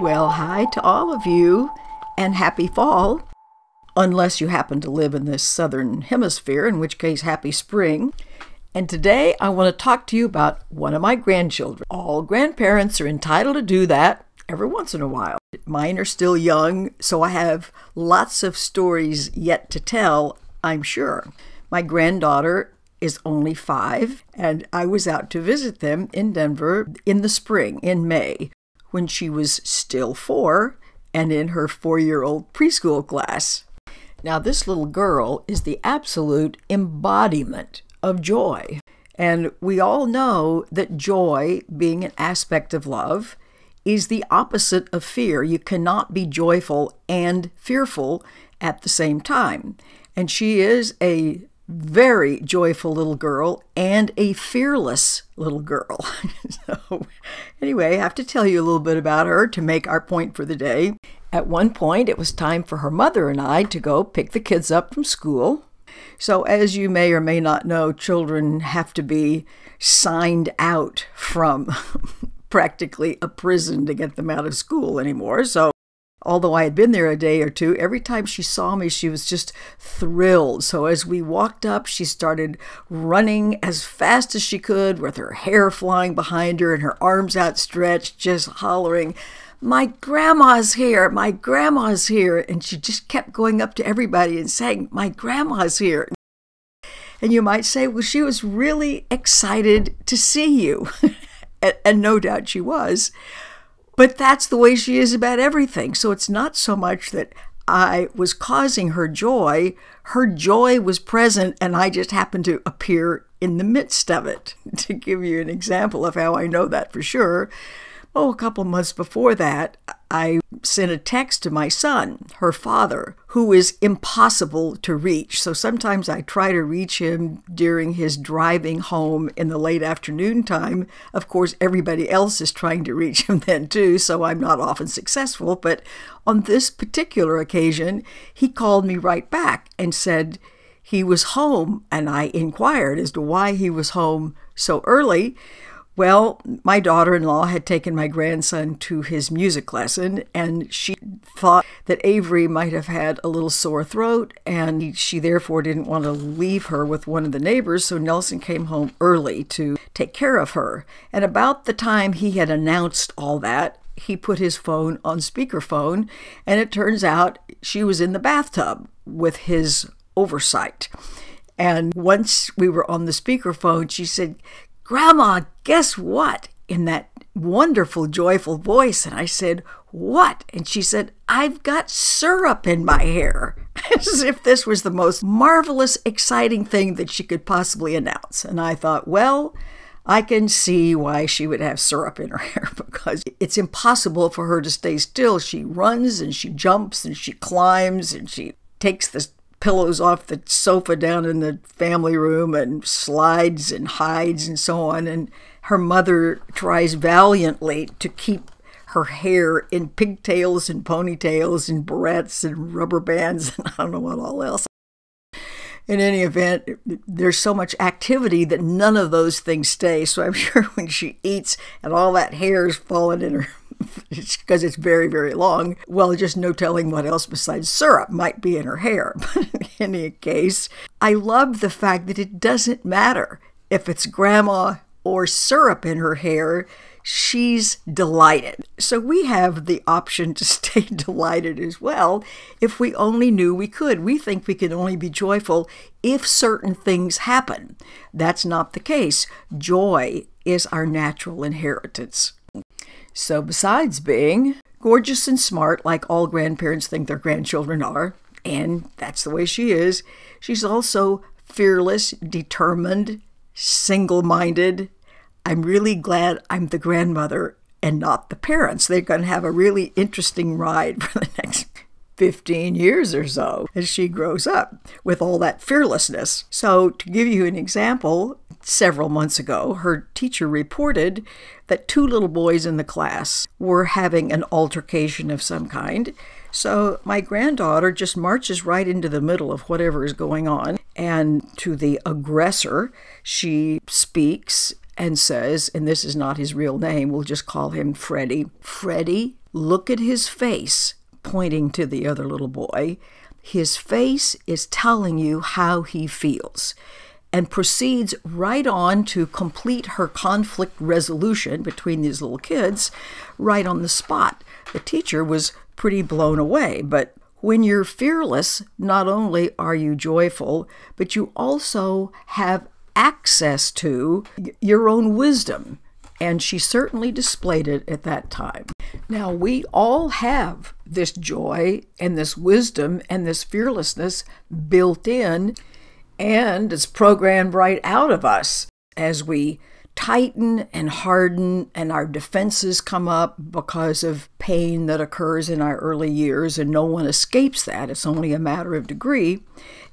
Well, hi to all of you, and happy fall, unless you happen to live in the southern hemisphere, in which case happy spring. And today I want to talk to you about one of my grandchildren. All grandparents are entitled to do that every once in a while. Mine are still young, so I have lots of stories yet to tell, I'm sure. My granddaughter is only 5, and I was out to visit them in Denver in the spring, in May, when she was still 4 and in her 4-year-old preschool class. Now, this little girl is the absolute embodiment of joy. And we all know that joy, being an aspect of love, is the opposite of fear. You cannot be joyful and fearful at the same time. And she is a very joyful little girl and a fearless little girl. So anyway, I have to tell you a little bit about her to make our point for the day. At one point, it was time for her mother and I to go pick the kids up from school. So as you may or may not know, children have to be signed out from practically a prison to get them out of school anymore. So although I had been there a day or two, every time she saw me, she was just thrilled. So as we walked up, she started running as fast as she could with her hair flying behind her and her arms outstretched, just hollering, "My grandma's here, my grandma's here." And she just kept going up to everybody and saying, "My grandma's here." And you might say, well, she was really excited to see you. And no doubt she was. But that's the way she is about everything. So it's not so much that I was causing her joy. Her joy was present, and I just happened to appear in the midst of it. To give you an example of how I know that for sure, a couple months before that, I sent a text to my son, her father, who is impossible to reach. So sometimes I try to reach him during his driving home in the late afternoon time. Of course, everybody else is trying to reach him then too, so I'm not often successful. But on this particular occasion, he called me right back and said he was home, and I inquired as to why he was home so early. Well, my daughter-in-law had taken my grandson to his music lesson, and she thought that Avery might have had a little sore throat, and she therefore didn't want to leave her with one of the neighbors, so Nelson came home early to take care of her. And about the time he had announced all that, he put his phone on speakerphone, and it turns out she was in the bathtub with his oversight. And once we were on the speakerphone, she said, "Grandma, guess what?" in that wonderful, joyful voice. And I said, "What?" And she said, "I've got syrup in my hair." As if this was the most marvelous, exciting thing that she could possibly announce. And I thought, well, I can see why she would have syrup in her hair, because it's impossible for her to stay still. She runs and she jumps and she climbs and she takes the pillows off the sofa down in the family room and slides and hides and so on. And her mother tries valiantly to keep her hair in pigtails and ponytails and barrettes and rubber bands and I don't know what all else. In any event, there's so much activity that none of those things stay. So I'm sure when she eats and all that hair is falling in her, because it's very, very long, well, just no telling what else besides syrup might be in her hair. But in any case, I love the fact that it doesn't matter if it's grandma or syrup in her hair. She's delighted. So we have the option to stay delighted as well if we only knew we could. We think we can only be joyful if certain things happen. That's not the case. Joy is our natural inheritance. So besides being gorgeous and smart, like all grandparents think their grandchildren are, and that's the way she is, she's also fearless, determined, single-minded. I'm really glad I'm the grandmother and not the parents. They're going to have a really interesting ride for the next 15 years or so as she grows up with all that fearlessness. So to give you an example, several months ago, her teacher reported that 2 little boys in the class were having an altercation of some kind. So my granddaughter just marches right into the middle of whatever is going on, and to the aggressor, she speaks and says, and this is not his real name, we'll just call him Freddie. "Freddie, Look at his face," pointing to the other little boy. "His face is telling you how he feels," and proceeds right on to complete her conflict resolution between these little kids right on the spot. The teacher was pretty blown away, but when you're fearless, not only are you joyful, but you also have access to your own wisdom. And she certainly displayed it at that time. Now, we all have this joy and this wisdom and this fearlessness built in, and it's programmed right out of us as we tighten and harden and our defenses come up because of pain that occurs in our early years, and no one escapes that. It's only a matter of degree.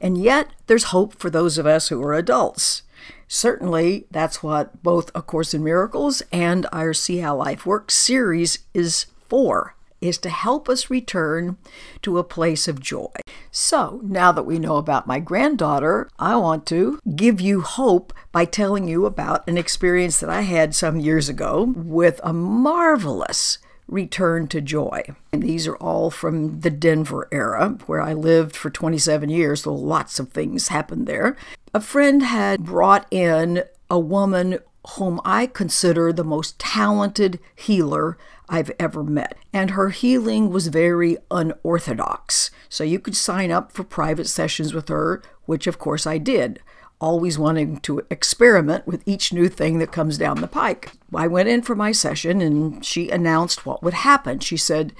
And yet there's hope for those of us who are adults. Certainly, that's what both A Course in Miracles and our See How Life Works series is for, is to help us return to a place of joy. So, now that we know about my granddaughter, I want to give you hope by telling you about an experience that I had some years ago with a marvelous return to joy. And these are all from the Denver era, where I lived for 27 years, so lots of things happened there. A friend had brought in a woman whom I consider the most talented healer I've ever met. And her healing was very unorthodox. So you could sign up for private sessions with her, which of course I did, always wanting to experiment with each new thing that comes down the pike. I went in for my session and she announced what would happen. She said,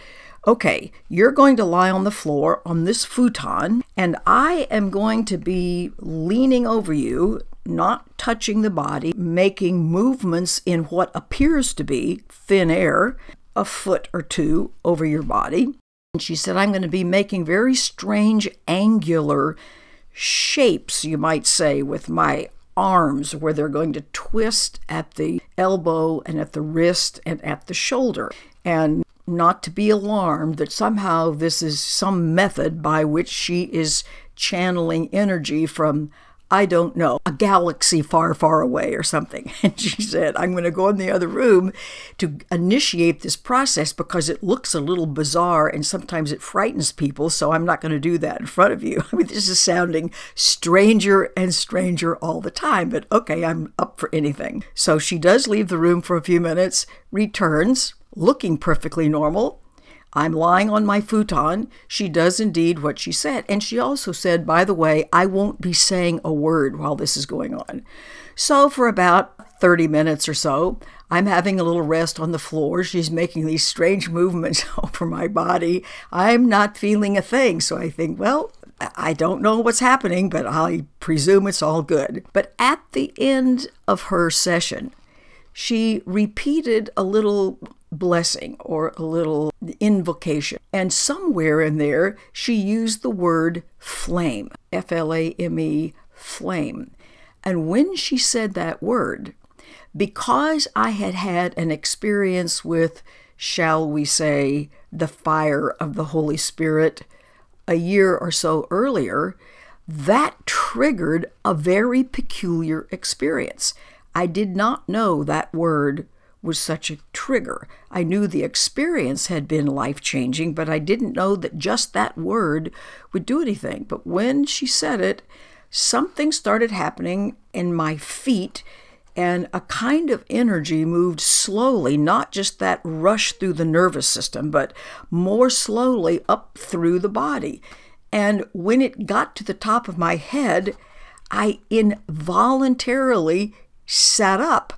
"Okay, you're going to lie on the floor on this futon, and I am going to be leaning over you, not touching the body, making movements in what appears to be thin air, a foot or two over your body." And she said, "I'm going to be making very strange angular shapes, you might say, with my arms, where they're going to twist at the elbow and at the wrist and at the shoulder. And not to be alarmed that somehow this is some method by which she is channeling energy from, I don't know, a galaxy far, far away or something." And she said, "I'm going to go in the other room to initiate this process because it looks a little bizarre and sometimes it frightens people, so I'm not going to do that in front of you." I mean, this is sounding stranger and stranger all the time, but okay, I'm up for anything. So she does leave the room for a few minutes, returns, looking perfectly normal. I'm lying on my futon. She does indeed what she said. And she also said, "By the way, I won't be saying a word while this is going on." So for about 30 minutes or so, I'm having a little rest on the floor. She's making these strange movements over my body. I'm not feeling a thing. So I think, well, I don't know what's happening, but I presume it's all good. But at the end of her session, she repeated a little blessing or a little invocation. And somewhere in there, she used the word flame, F-L-A-M-E, flame. And when she said that word, because I had had an experience with, shall we say, the fire of the Holy Spirit a year or so earlier, that triggered a very peculiar experience. I did not know that word was such a trigger. I knew the experience had been life-changing, but I didn't know that just that word would do anything. But when she said it, something started happening in my feet, and a kind of energy moved slowly, not just that rush through the nervous system, but more slowly up through the body. And when it got to the top of my head, I involuntarily sat up.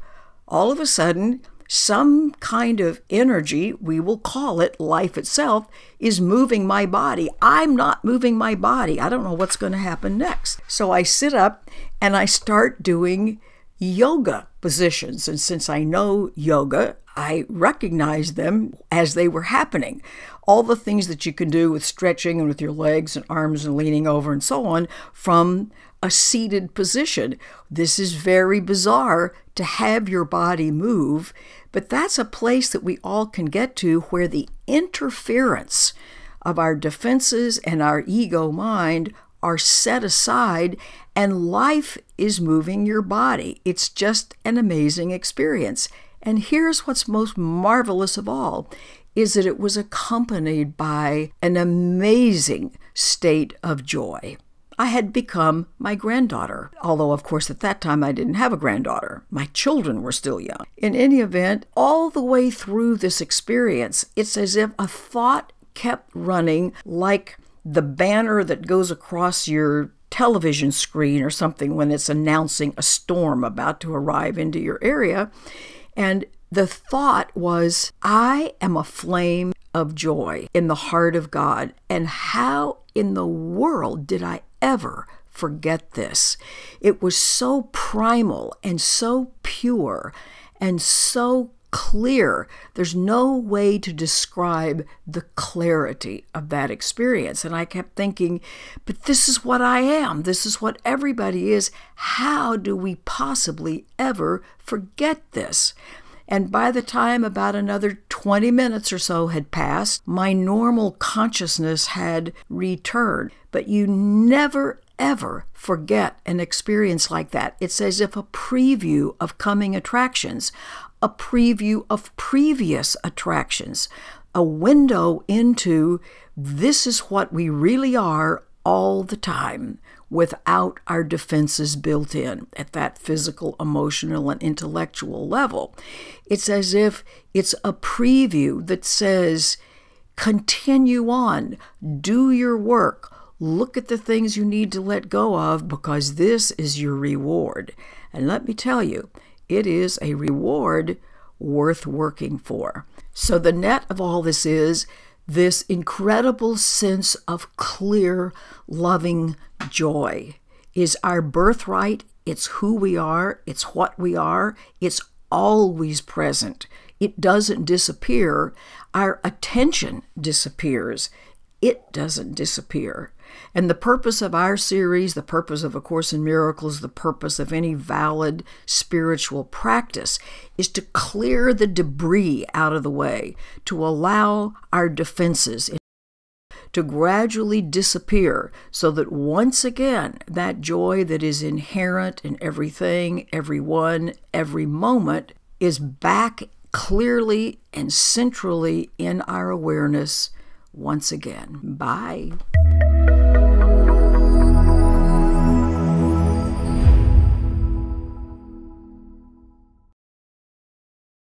All of a sudden, some kind of energy, we will call it life itself, is moving my body. I'm not moving my body. I don't know what's going to happen next. So I sit up and I start doing yoga positions. And since I know yoga, I recognize them as they were happening. All the things that you can do with stretching and with your legs and arms and leaning over and so on from a seated position. This is very bizarre to have your body move, but that's a place that we all can get to where the interference of our defenses and our ego mind are set aside and life is moving your body. It's just an amazing experience. And here's what's most marvelous of all. is that it was accompanied by an amazing state of joy. I had become my granddaughter, although, of course, at that time I didn't have a granddaughter. My children were still young. In any event, all the way through this experience, it's as if a thought kept running like the banner that goes across your television screen or something when it's announcing a storm about to arrive into your area. And the thought was, I am a flame of joy in the heart of God. And how in the world did I ever forget this? It was so primal and so pure and so clear. There's no way to describe the clarity of that experience. And I kept thinking, but this is what I am. This is what everybody is. How do we possibly ever forget this? And by the time about another 20 minutes or so had passed, my normal consciousness had returned. But you never, ever forget an experience like that. It's as if a preview of coming attractions, a preview of previous attractions, a window into this is what we really are all the time, without our defenses built in at that physical, emotional, and intellectual level. It's as if it's a preview that says, continue on, do your work, look at the things you need to let go of because this is your reward. And let me tell you, it is a reward worth working for. So the net of all this is this incredible sense of clear, loving joy is our birthright. It's who we are. It's what we are. It's always present. It doesn't disappear. Our attention disappears. It doesn't disappear. And the purpose of our series, the purpose of A Course in Miracles, the purpose of any valid spiritual practice is to clear the debris out of the way, to allow our defenses to gradually disappear so that once again, that joy that is inherent in everything, everyone, every moment is back clearly and centrally in our awareness once again. Bye.